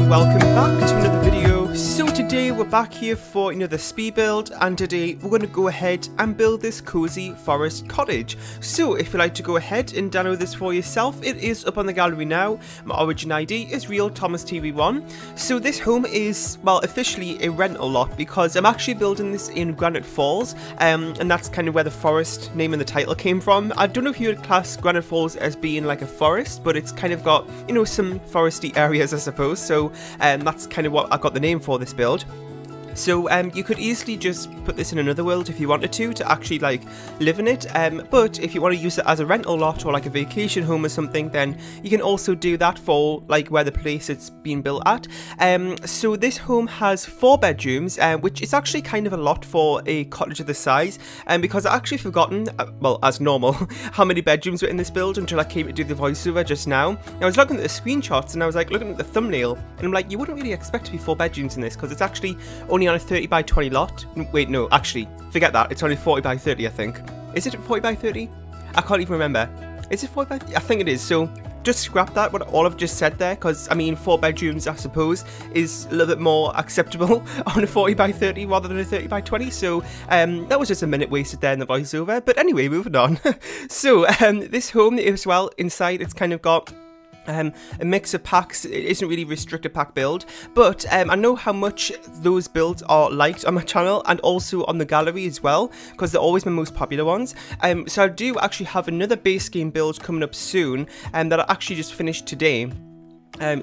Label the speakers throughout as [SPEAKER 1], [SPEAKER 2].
[SPEAKER 1] Welcome back to another video. So today we're back here for another speed build, and today we're going to go ahead and build this cozy forest cottage. So if you'd like to go ahead and download this for yourself, it is up on the gallery now. My origin ID is Real Thomas TV1. So this home is, well, officially a rental lot because I'm actually building this in Granite Falls, and that's kind of where the forest name in the title came from. I don't know if you would class Granite Falls as being like a forest, but it's kind of got, you know, some foresty areas, I suppose. So that's kind of what I got the name for this build. So you could easily just put this in another world if you wanted to actually like live in it, but if you want to use it as a rental lot or like a vacation home or something, then you can also do that for like where the place it's being built at. So this home has 4 bedrooms, which is actually kind of a lot for a cottage of this size, because I actually forgotten, well, as normal, how many bedrooms were in this build until I came to do the voiceover just now. I was looking at the screenshots and I was like looking at the thumbnail and I'm like, you wouldn't really expect to be 4 bedrooms in this because it's actually only on a 30 by 20 lot. Wait, no, actually, forget that. It's only 40 by 30, I think. Is it 40 by 30? I can't even remember. Is it 40 by 30? I think it is. So just scrap that, what all I've just said there, because I mean 4 bedrooms, I suppose, is a little bit more acceptable on a 40 by 30 rather than a 30 by 20. So that was just a minute wasted there in the voiceover. But anyway, moving on. So this home as well, inside it's kind of got a mix of packs. It isn't really a restricted pack build, but I know how much those builds are liked on my channel and also on the gallery as well, because they're always my most popular ones. So I do actually have another base game build coming up soon, that I actually just finished today.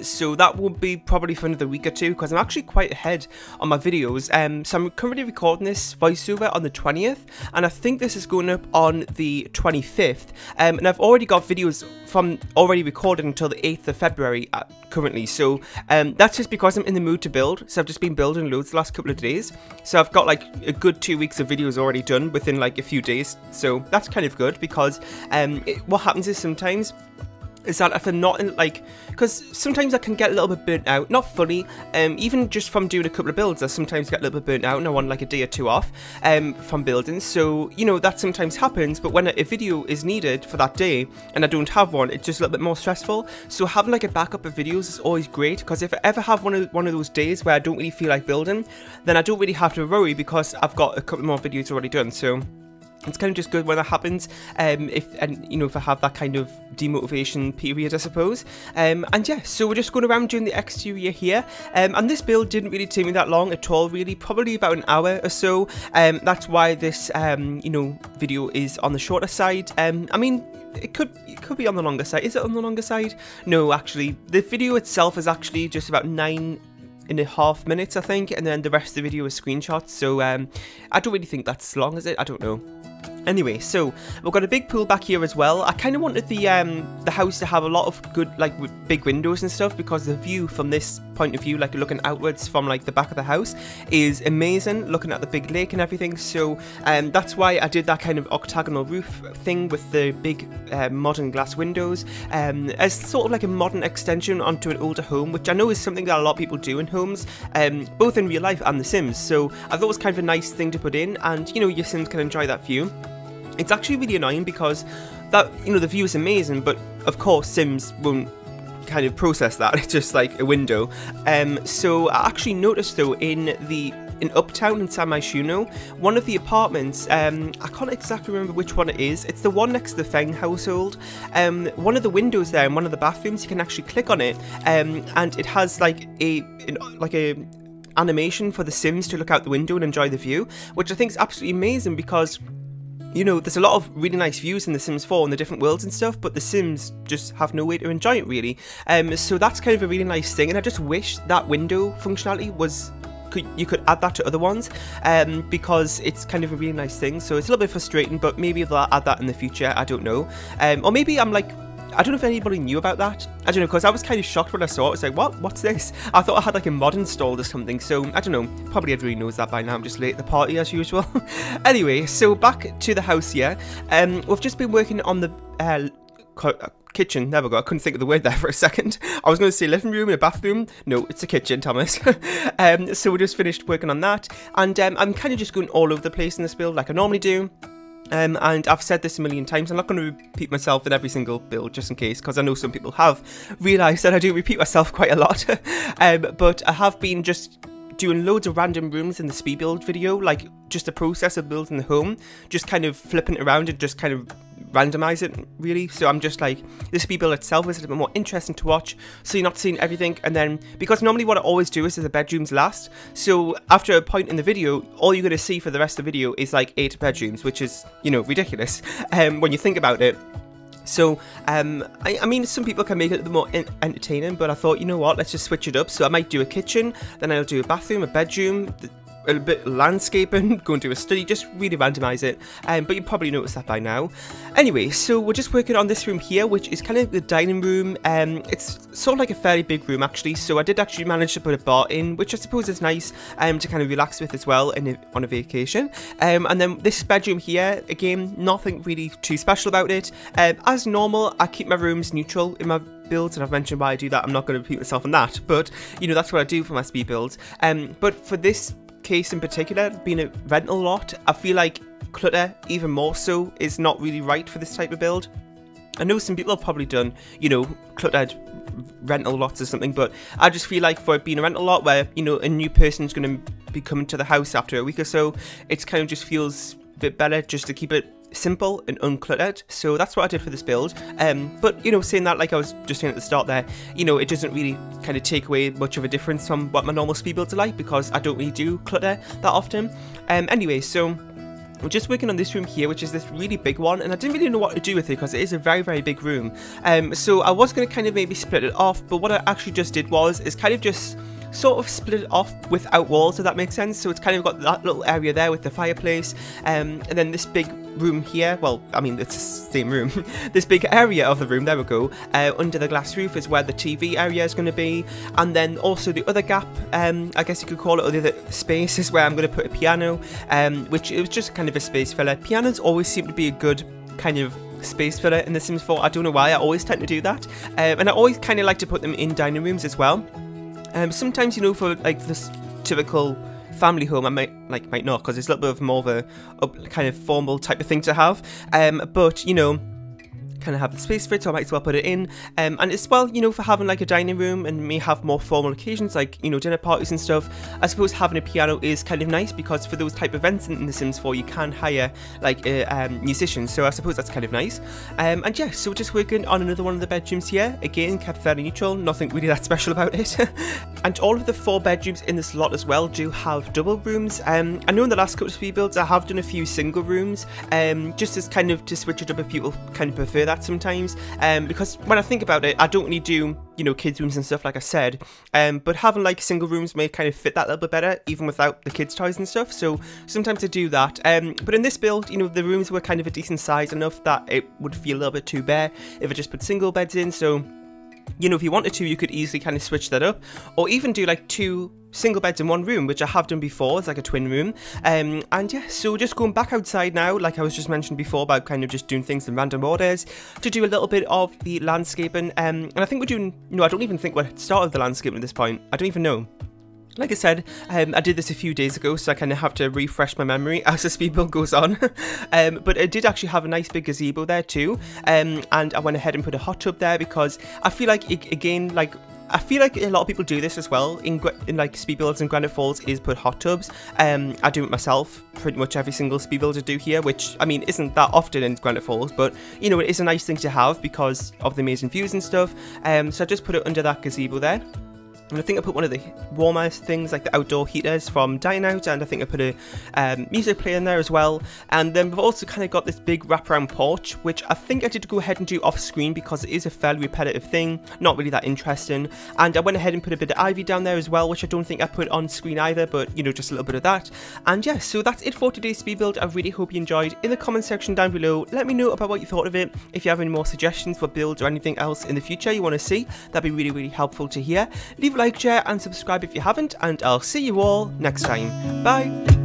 [SPEAKER 1] So that will be probably for another week or two because I'm actually quite ahead on my videos. So I'm currently recording this voiceover on the 20th and I think this is going up on the 25th. And I've already got videos from already recorded until the 8th of February currently. So that's just because I'm in the mood to build. So I've just been building loads the last couple of days. So I've got like a good 2 weeks of videos already done within like a few days. So that's kind of good because what happens is sometimes is that if I'm not in, like, because sometimes I can get a little bit burnt out, not fully, even just from doing a couple of builds, I sometimes get a little bit burnt out and I want like a day or two off from building, so, you know, that sometimes happens, but when a video is needed for that day and I don't have one, it's just a little bit more stressful, so having like a backup of videos is always great, because if I ever have one of those days where I don't really feel like building, then I don't really have to worry because I've got a couple more videos already done, so it's kind of just good when that happens, if I have that kind of demotivation period, I suppose. And yeah, so we're just going around doing the exterior here, and this build didn't really take me that long at all, really, probably about an hour or so. That's why this, video is on the shorter side. I mean, it could be on the longer side. Is it on the longer side? No, actually, the video itself is actually just about 9.5 minutes, I think, and then the rest of the video is screenshots, so I don't really think that's long, is it? I don't know. Anyway, so we've got a big pool back here as well. I kind of wanted the house to have a lot of good, like, big windows and stuff, because the view from this point of view, like looking outwards from like the back of the house, is amazing, looking at the big lake and everything. So that's why I did that kind of octagonal roof thing with the big modern glass windows, as sort of like a modern extension onto an older home, which I know is something that a lot of people do in homes, both in real life and The Sims. So I thought it was kind of a nice thing to put in, and you know, your Sims can enjoy that view. It's actually really annoying because that, you know, the view is amazing, but of course Sims won't kind of process that. It's just like a window. So I actually noticed though in Uptown in San Myshuno, one of the apartments, I can't exactly remember which one it is. It's the one next to the Feng household. One of the windows there in one of the bathrooms, you can actually click on it, and it has like a animation for the Sims to look out the window and enjoy the view, which I think is absolutely amazing because, you know, there's a lot of really nice views in The Sims 4 and the different worlds and stuff, but The Sims just have no way to enjoy it, really. So that's kind of a really nice thing, and I just wish that window functionality was, you could add that to other ones, because it's kind of a really nice thing. So it's a little bit frustrating, but maybe they'll add that in the future, I don't know. Or maybe I'm like, I don't know if anybody knew about that. I don't know, because I was kind of shocked when I saw it. It's like, what's this? I thought I had like a mod installed or something, so I don't know. Probably everybody knows that by now. I'm just late at the party as usual. Anyway, so back to the house here. We've just been working on the kitchen. There we go. I couldn't think of the word there for a second. I was going to say living room and a bathroom. No, it's a kitchen, Thomas. So we just finished working on that, and I'm kind of just going all over the place in this build like I normally do. And I've said this a million times, I'm not going to repeat myself in every single build just in case, because I know some people have realised that I do repeat myself quite a lot. But I have been just doing loads of random rooms in the speed build video, like just the process of building the home, just kind of flipping it around and just kind of randomize it really. So I'm just like, the speed build itself is a bit more interesting to watch, so you're not seeing everything. And then, because normally what I always do is the bedrooms last, so after a point in the video, all you're going to see for the rest of the video is like 8 bedrooms, which is, you know, ridiculous when you think about it. So, I mean, some people can make it a bit more entertaining, but I thought, you know what, let's just switch it up. So I might do a kitchen, then I'll do a bathroom, a bedroom, a bit of landscaping, go and do a study, just really randomise it. But you probably noticed that by now. Anyway, so we're just working on this room here, which is kind of the dining room. It's sort of like a fairly big room actually, so I did actually manage to put a bar in, which I suppose is nice to kind of relax with as well on a vacation. And then this bedroom here, again, nothing really too special about it. As normal, I keep my rooms neutral in my builds, and I've mentioned why I do that. I'm not going to repeat myself on that, but you know, that's what I do for my speed builds. But for this case in particular, being a rental lot, I feel like clutter even more so is not really right for this type of build. I know some people have probably done, you know, cluttered rental lots or something, but I just feel like for it being a rental lot where, you know, a new person's going to be coming to the house after a week or so, it's kind of just feels a bit better just to keep it simple and uncluttered. So that's what I did for this build. But you know, saying that, like I was just saying at the start there, you know, it doesn't really kind of take away much of a difference from what my normal speed builds are like, because I don't really do clutter that often. Anyway, so we're just working on this room here, which is this really big one, and I didn't really know what to do with it because it is a very, very big room. So I was going to kind of maybe split it off, but what I actually just did is kind of just sort of split it off without walls, if that makes sense. So it's kind of got that little area there with the fireplace, and then this big room here, well, I mean, it's the same room, this big area of the room, there we go, under the glass roof is where the TV area is going to be, and then also the other gap, I guess you could call it, or the other space is where I'm going to put a piano, which it was just kind of a space filler. Pianos always seem to be a good kind of space filler in The Sims 4, I don't know why, I always tend to do that, and I always kind of like to put them in dining rooms as well. Sometimes, you know, for like this typical family home, I might not, because it's a little bit of more of a kind of formal type of thing to have. But you know, kind of have the space for it, so I might as well put it in. And as well, you know, for having like a dining room and may have more formal occasions like, you know, dinner parties and stuff, I suppose having a piano is kind of nice, because for those type of events in The Sims 4 you can hire like a musician, so I suppose that's kind of nice. And yeah, so we're just working on another one of the bedrooms here, again kept fairly neutral, nothing really that special about it. And all of the 4 bedrooms in this lot as well do have double rooms. I know in the last couple of speed builds I have done a few single rooms, just as kind of to switch it up if people kind of prefer that sometimes, because when I think about it, I don't really do, you know, kids rooms and stuff like I said, but having like single rooms may kind of fit that a little bit better even without the kids toys and stuff, so sometimes I do that. But in this build, you know, the rooms were kind of a decent size, enough that it would feel a little bit too bare if I just put single beds in. So you know, if you wanted to, you could easily kind of switch that up, or even do like 2 single beds in one room, which I have done before. It's like a twin room. And yeah, so just going back outside now, like I was just mentioned before about kind of just doing things in random orders, to do a little bit of the landscaping. And I think we're doing, you know, I don't even think we're started the landscaping at this point. I don't even know. Like I said, I did this a few days ago, so I kind of have to refresh my memory as the speed build goes on. But it did actually have a nice big gazebo there too, and I went ahead and put a hot tub there, because I feel like, again, like, I feel like a lot of people do this as well in like speed builds in Granite Falls, is put hot tubs. I do it myself pretty much every single speed build I do here, which I mean isn't that often in Granite Falls, but you know, it is a nice thing to have because of the amazing views and stuff. So I just put it under that gazebo there. And I think I put one of the warmer things, like the outdoor heaters from Dying Out, and I think I put a music player in there as well. And then we've also kind of got this big wraparound porch, which I think I did go ahead and do off screen because it is a fairly repetitive thing, not really that interesting. And I went ahead and put a bit of ivy down there as well, which I don't think I put on screen either, but you know, just a little bit of that. And yeah, so that's it for today's speed build. I really hope you enjoyed. In the comment section down below, let me know about what you thought of it. If you have any more suggestions for builds or anything else in the future you want to see, that'd be really, really helpful to hear. Leave a like, share and subscribe if you haven't, and I'll see you all next time. Bye!